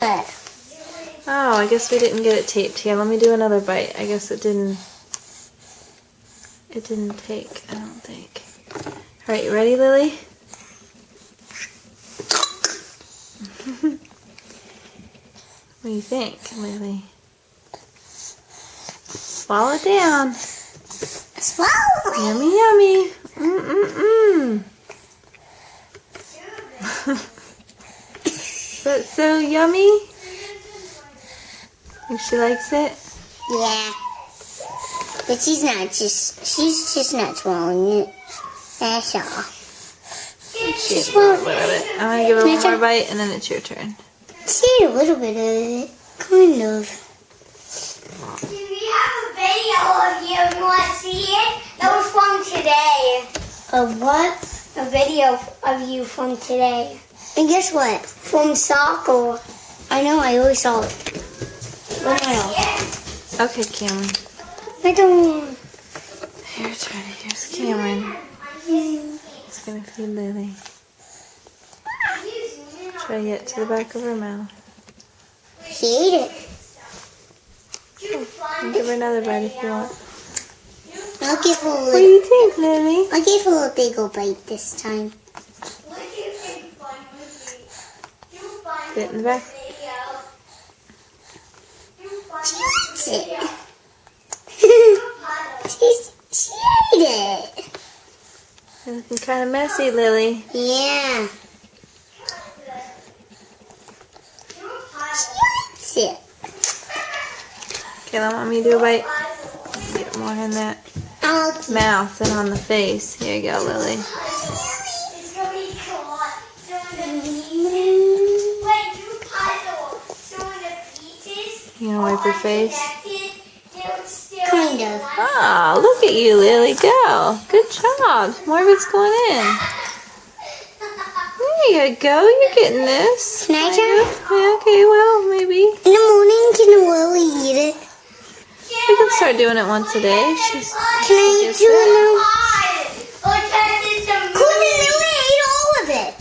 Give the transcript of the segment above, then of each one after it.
Oh, I guess we didn't get it taped. Here, let me do another bite. I guess it didn't take, I don't think. Alright, you ready, Lily? What do you think, Lily? Swallow it down. Swallow. Yummy, yummy. Mm-mm-mm. That's so yummy. Think she likes it? Yeah. But she's just not swallowing it. That's all. She ate a little bit of it. I'm going to give her one more bite and then it's your turn. She ate a little bit of it. Kind of. We have a video of you. You want to see it? That was from today. Of what? A video of you from today. And guess what? From soccer. I know, I always saw it. What else? Okay, Cameron. I don't. Your turn. Here's Cameron. He's going to feed Lily. Try to get to the back of her mouth. She ate it. And give her another bite if you want. I'll give her a What do little. you think, Lily? I'll give her a bigger bite this time. Get in the back. She likes it. she ate it. You're looking kind of messy, Lily. Yeah. She likes it. Okay, let mommy do a bite. Get more in that I'll mouth and on the face. Here you go, Lily. It's going to be cool. You gonna wipe your face? kind of. Ah, look at you, Lily. Go. Good job. More of it's going in. There you go. You're getting this. Can I try? Yeah, okay, well, maybe. In the morning, can Lily eat it? We can start doing it once a day. Can I eat Yes, it now? Couldn't Lily ate all of it.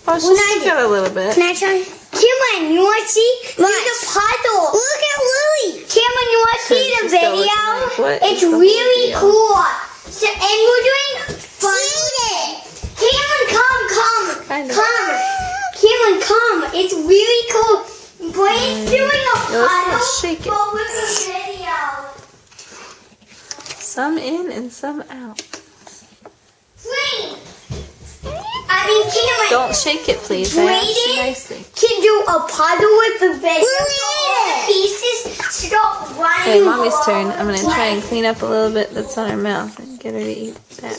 Oh, she's got a little bit. Can I try? Cameron, you want to see? What? There's a puzzle. Look at Lily. Cameron, you want to see the She's still video? looking like, what It's is the really video? cool. So, and we're doing fun. Eat it. Cameron, come. Kind of. Come. Cameron, come. It's really cool. Brain's doing a Yeah, let's puzzle. shake it. But with the video. Some in and some out. Brain. I mean, Cameron. Don't shake it, please. I asked you nicely. Can do a puzzle with the video. Lily So all the pieces stop running. Okay, mommy's turn. I'm gonna try and clean up a little bit that's on her mouth and get her to eat that.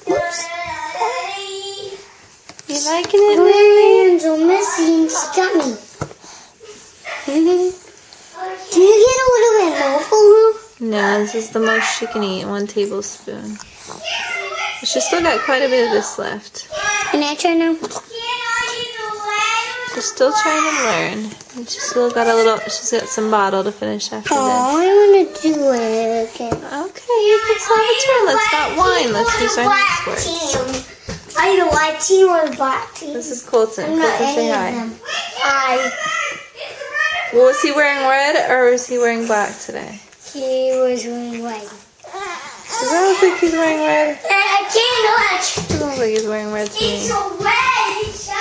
Whoops. You liking it, My Lily? hands are messy and scummy. Can you get a little bit more for her? No, this is the most she can eat. 1 tablespoon. But she's still got quite a bit of this left. Can I try now? She's still trying to learn. And she's still got a little, she's got some bottle to finish after Oh, this. I want to do it again. Okay, you can have a turn. Let's not whine. Let's use our next words. I know white team or black team. This is Colton. I'm not Colton, say any hi. of them. Well, was he wearing red or was he wearing black today? He was wearing white. Because I don't think he's wearing red. I can't watch. It doesn't look like he's wearing red to It's me. so red. It's so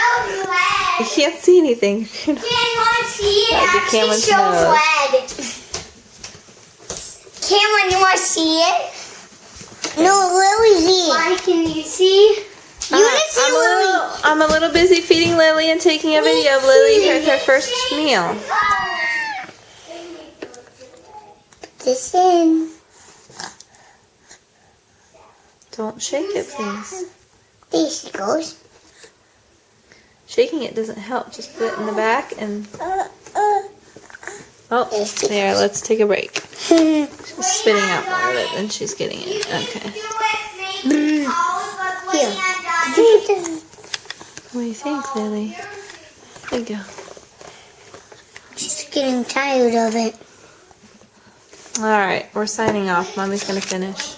red. You can't see anything. Can you want to see it? Like the Actually, Cameron's so nose. red. Cameron, you want to see it? No, Lily's eating. Why can you see? You want to see Lily? I'm a little busy feeding Lily and taking a video of Lily with her first meal. Put this in. Don't shake it, please. There she goes. Shaking it doesn't help. Just put it in the back and... Oh, there. Let's take a break. She's spitting out more of it than she's getting it. Okay. Here. What do you think, Lily? There you go. She's getting tired of it. All right, we're signing off. Mommy's going to finish.